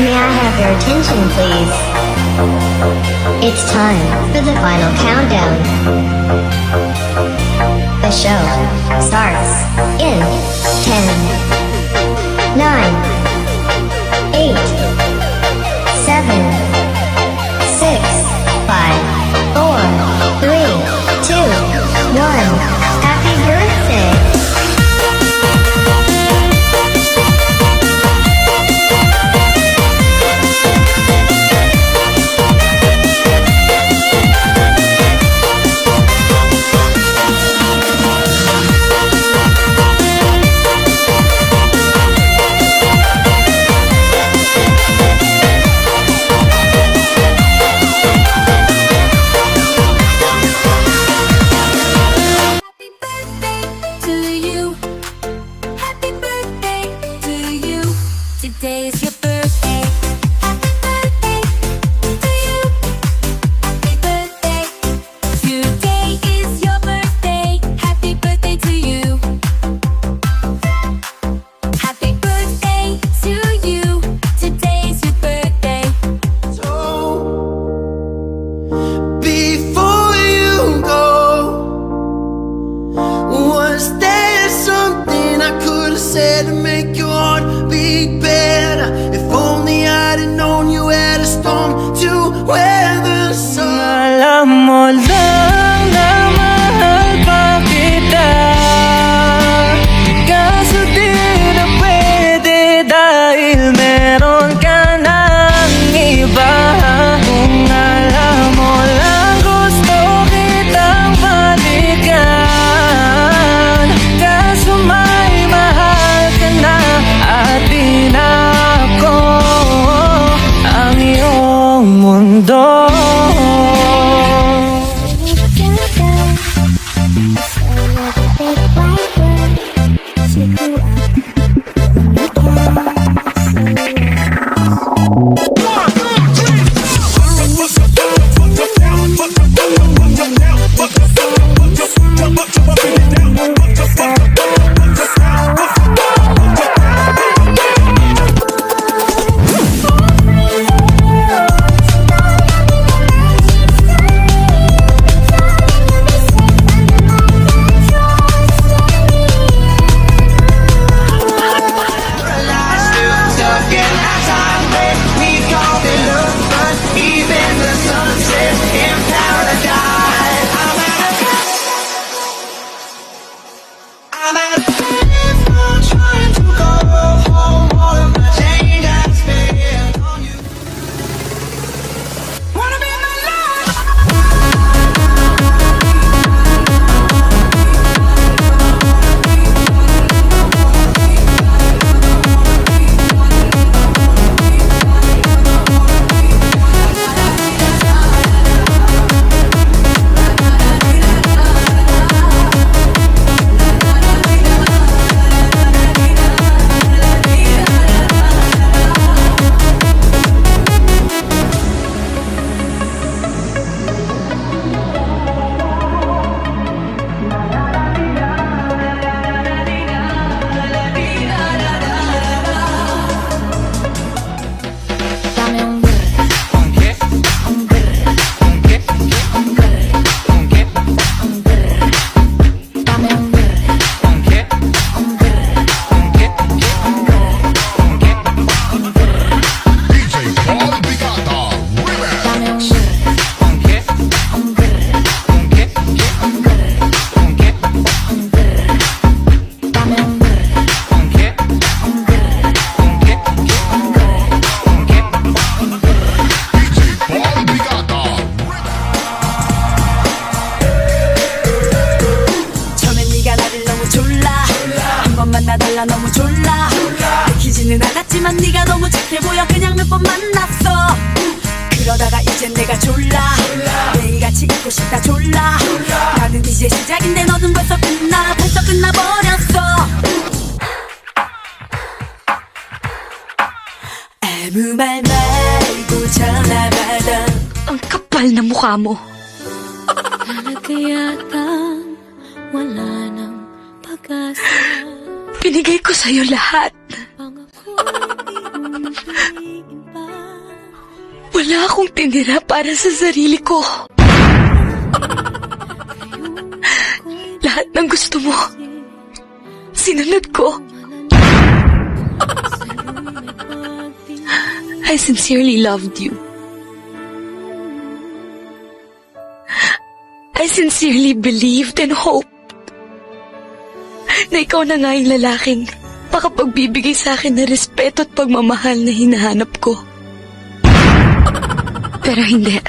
May I have your attention, please? It's time for the final countdown. The show starts in 10, 9, 8, 7, 6, 5, 4, 3, 2, 1. Happy birthday! Today is your birthday. Happy birthday to you. Happy birthday. Today is your birthday. Happy birthday to you. Happy birthday to you. Today is your birthday. So, before you go, was there something I could have said to make your heart beat better? If only I'd have known you had a storm to weather. So alam mo lang na mahal pa kita, kaso di na pwede dahil meron ka ng iba. Kung alam mo lang gusto kitang balikan, kaso may mahal ka na at di na ako ang iyong mundo. 나달라 너무 졸라 느끼지는 않았지만 네가 너무 착해 보여 그냥 몇 번 만났어 그러다가 이젠 내가 졸라 매일같이 있고 싶다 졸라 나는 이제 시작인데 너는 벌써 끝나버렸어 아무 말 말고 전화 받아 Ang kapal na mukha mo. Talaga yatang wala nang pag-asa Binigay ko sa'yo lahat. Pangako ay hindi pa Wala akong tinira para sa sarili ko. Lahat ng gusto mo, sinunod ko. I sincerely loved you. I sincerely believed and hoped na ikaw na nga yung lalaking makapagbibigay sa akin ng respeto at pagmamahal na hinahanap ko. Pero hindi.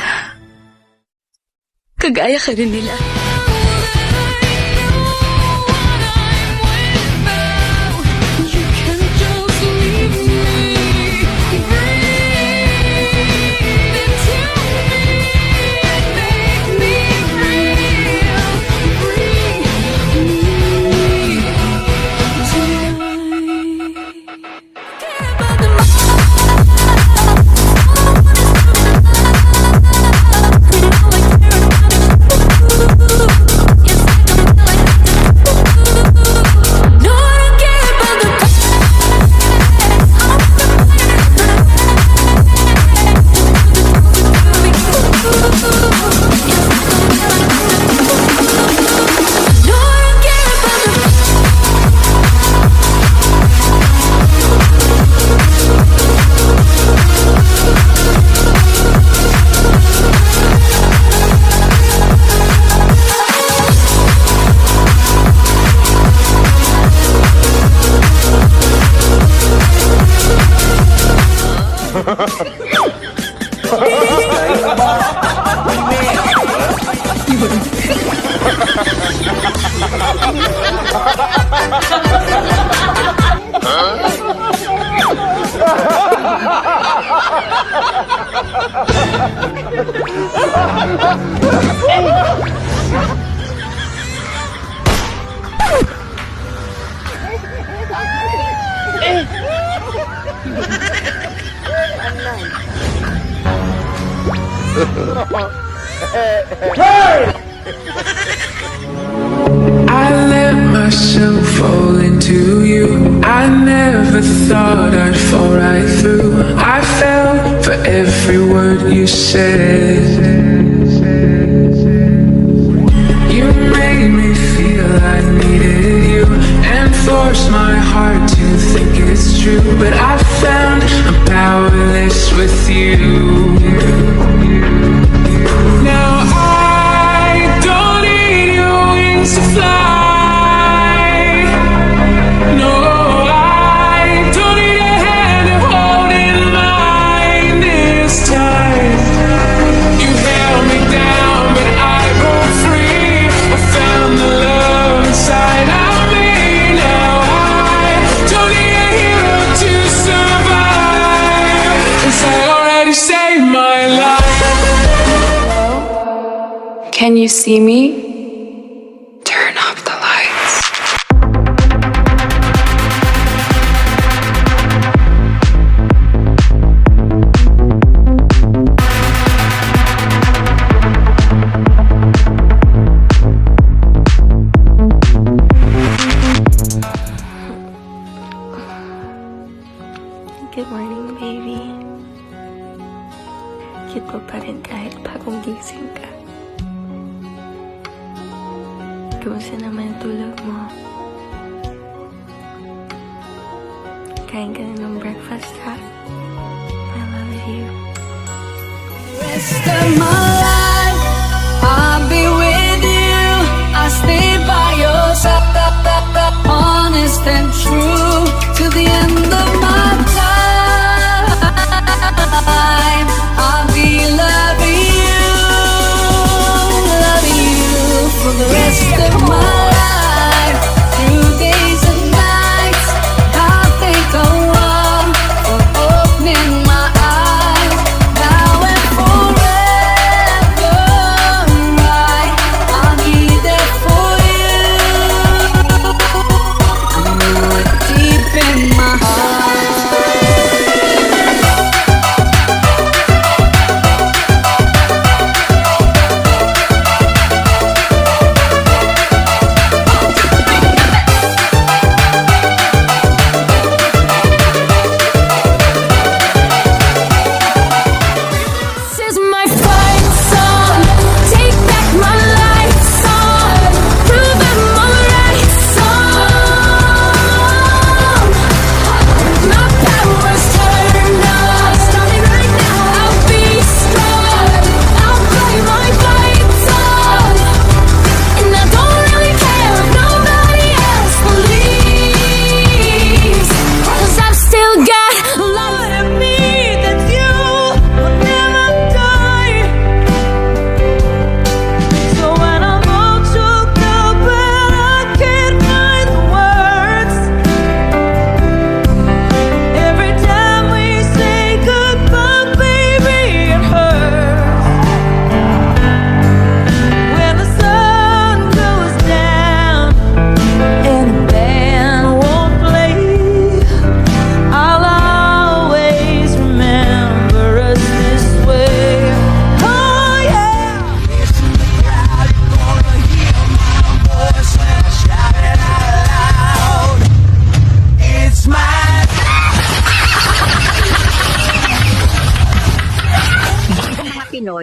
Kagaya ka rin nila. I let myself fall into you. I never thought I'd fall right through. I fell for every word you said. You made me feel I needed you and forced my heart to think it's true. But I found I'm powerless with you. Now I don't need your wings to fly. No, I don't need a hand to hold in mine this time. You held me down, but I broke free. I found the love inside of me. Now I don't need a hero to survive, 'cause I already saved my life. Can you see me? Turn off the lights. Good morning, baby. Cute mo pa rin kahit bagong gising ka. Kumusta naman ang tulog mo? Kain ka na ng breakfast, ha? I love you. Rest of my life, I'll be with you. I'll stay by your side, honest and true, to the end of my time. I'll be loving you for the rest of my life. Through days and nights, I'll thank the one for opening my eyes. Now and forever,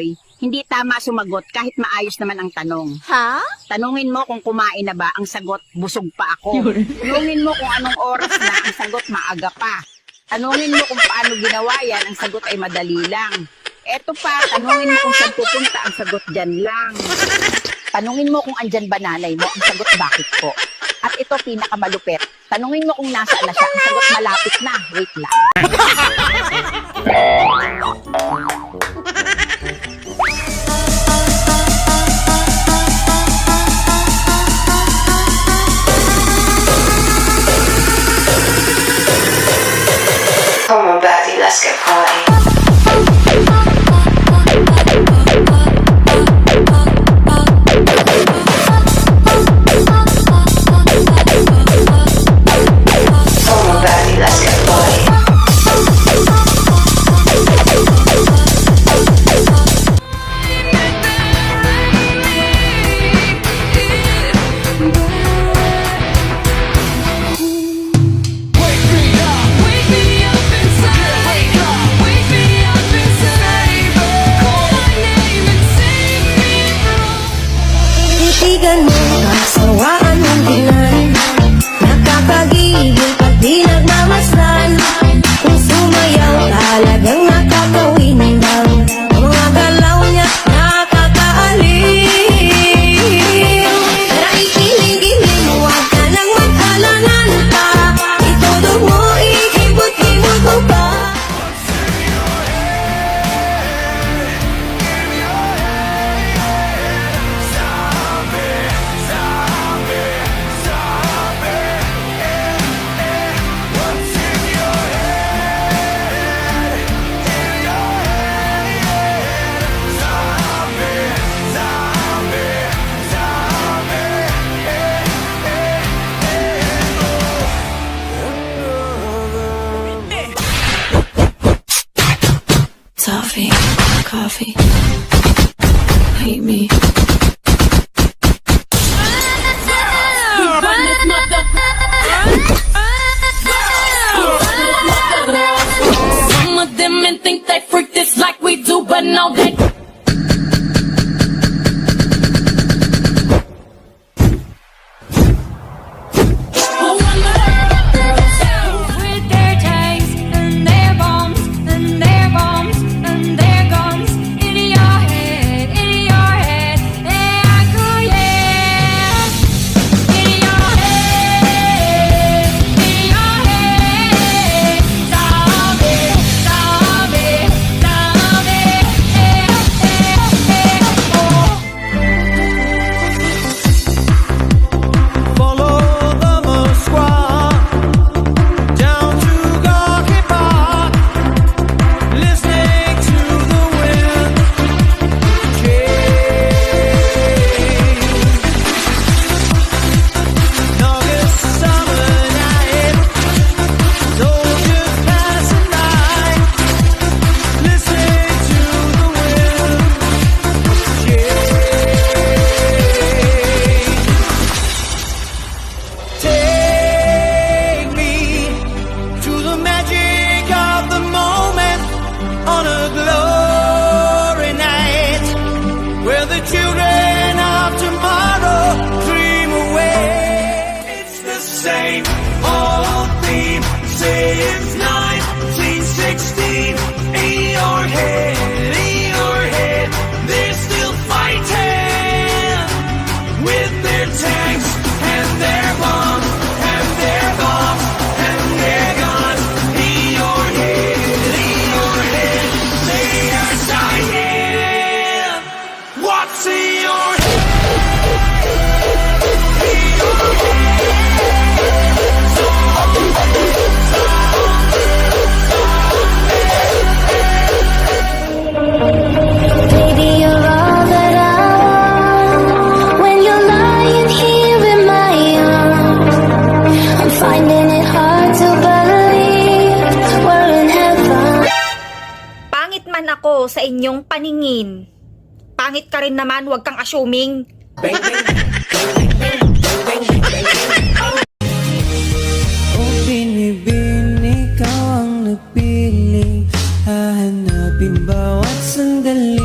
Joy, hindi tama sumagot kahit maayos naman ang tanong. Ha? Tanungin mo kung kumain na ba, ang sagot, busog pa ako. Tanungin mo kung anong oras na, ang sagot, maaga pa. Tanungin mo kung paano ginawa yan, ang sagot ay madali lang. Eto pa, tanungin mo kung saan pupunta, ang sagot, dyan lang. Tanungin mo kung andyan ba nanay mo, ang sagot, bakit po. At ito, pinakamalupit. Tanungin mo kung nasaan na siya, ang sagot, malapit na, wait lang. Come on, baby, let's get party. Come on, baby, let's get party. Wake me up inside. Wake me up inside. Call my name and sing me through. Titigan mo, kasawaan ng tingnan. Nakakagigil pag di nagmamasdan. Kung sumayaw, talagang nakakawin lang. Ang mga galaw niya, nakakaaliw. Tara ikilig-ilig, huwag ka nang mag-alangan pa. Itudo mo, ikibot-ibot mo pa. Toffee, coffee, hate me. Some of them men think they freak this like we do, but no, they with their tanks and their bombs and their bombs and their guns in your head, yeah, cool, yeah, in your head, zombie, zombie, zombie, oh. Follow the Moskwa down to Gorky Park, listening to the wind change. August summer night, soldiers passing by, listening to the wind change. Take me to the magic of the moment on a glory night, where the children of tomorrow dream away. It's the same old theme since 1916. In your head, they're still fighting with their tanks and their bombs and their bombs and their guns. In your head, they are dying. What's in your head? In your Baby, you're all that I want. When you're lying here in my arms, I'm finding it hard to believe we're in heaven. Pangit man ako sa inyong paningin. Pangit ka rin naman, huwag kang assuming. Oh, binibin, ikaw ang nagpiling, hahanapin bawat sandali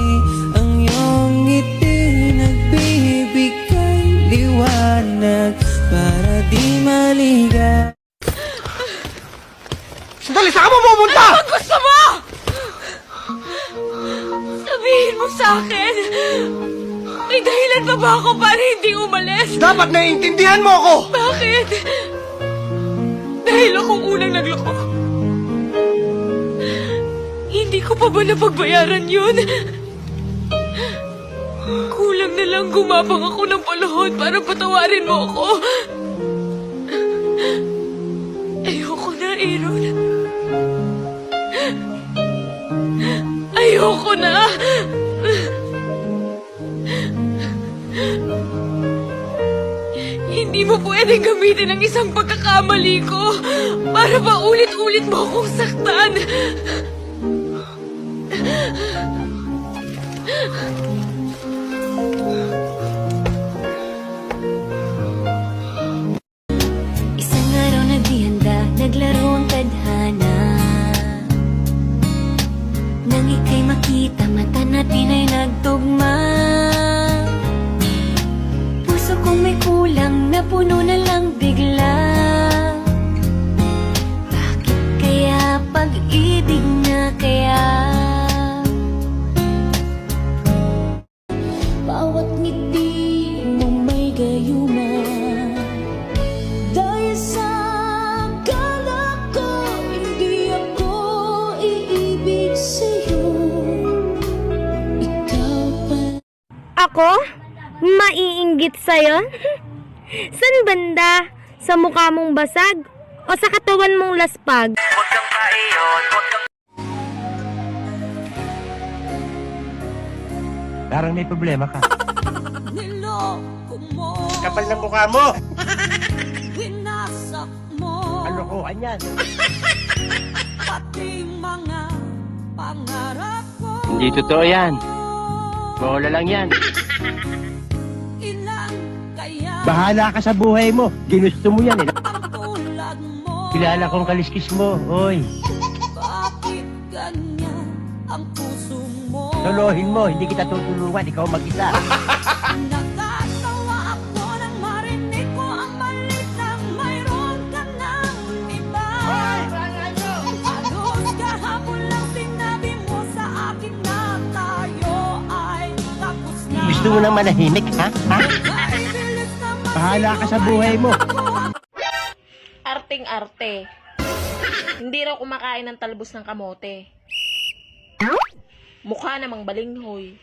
Sandali, saan ka mo pupunta? Anong gusto mo? Sabihin mo sa akin. May dahilan pa ba ako para hindi umalis? Dapat naiintindihan mo ako! Bakit? Dahil akong unang nagloko. Hindi ko pa ba napagbayaran yun? Kulang na lang gumapang ako ng paluhod para patawarin mo ako. Ayoko na, Aaron. Ayoko na. Hindi mo pwedeng gamitin ang isang pagkakamali ko para pa ulit-ulit mo akong saktan. Isang araw naghihanda, naglaro ang tadhana. Nang ika'y makita, mata natin ay nagtugma. Puso kong may kulang, napuno na lang bigla. Bakit kaya pag-ibig na kaya? Bawat ngiti mo may gayuma. Dahil sa akala ko, hindi ako iibig sa'yo. Ikaw pa. Ako? Maiinggit sa'yo? San banda? Sa mukha mong basag? O sa katawan mong laspag? Parang may problema ka. Niloko mo, Kapal na mukha mo! winasak mo, Kalokohan yan. pati mga pangarap ko. Hindi totoo yan. Bola lang yan. Ilan kaya Bahala ka sa buhay mo. Ginusto mo yan eh. ang tulad mo? Kilala kong kaliskis mo. Oy, Bakit ganyan ang puso mo? lolohin mo. Hindi kita tutulungan. Ikaw mag-isa. Nakatawa ako nang marinig ko ang balitang mayroon ka ng iba. Halos kahapon lang sinabi mo sa akin na tayo ay tapos na. Gusto mo nang manahimik, ha? Ha? Ay, bilis naman Bahala ka sa buhay mo. Arting-arte. Hindi raw kumakain ng talbos ng kamote. Mukha namang balinghoy.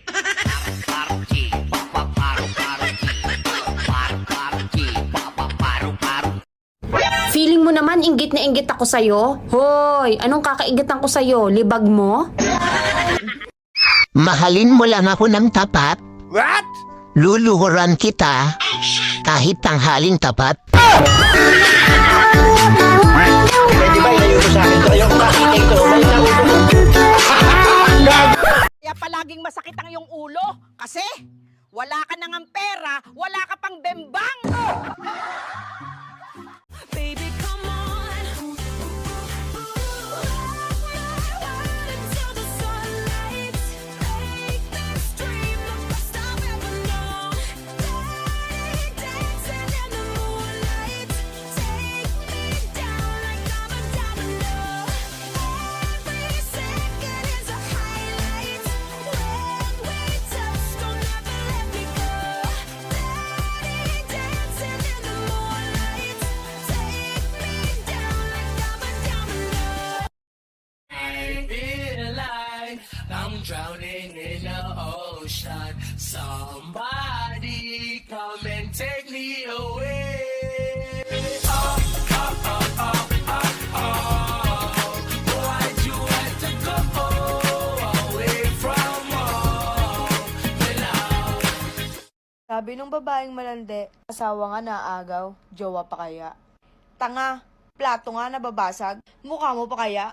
Feeling mo naman inggit na inggit ako sa'yo? Hoy, anong kakaigitan ko sa'yo? Libag mo? Mahalin mo lang ako ng tapat. What? Luluhuran kita kahit tanghaling tapat. Pwede ba ilayo mo sa akin to? Ayoko makita ito. May nauto mo. Kaya palaging masakit ang iyong ulo. Kasi wala ka nang ang pera, wala ka pang bembang. Baby, come on. Until the sunlight. Make this dream the best I've ever known. Dancing in the moonlight. Take me down like I'm a domino. Every second is a highlight. When we touch, don't ever let me go. Dancing in the moonlight. Take me down like I'm a domino. I'm drowning in the ocean. Somebody come and take me away. Oh, oh, oh, oh, oh, oh. Why'd you have to go away from home? You know. Sabi nung babaeng malandi, asawa nga naagaw, jowa pa kaya? Tanga, plato nga nababasag, mukha mo pa kaya?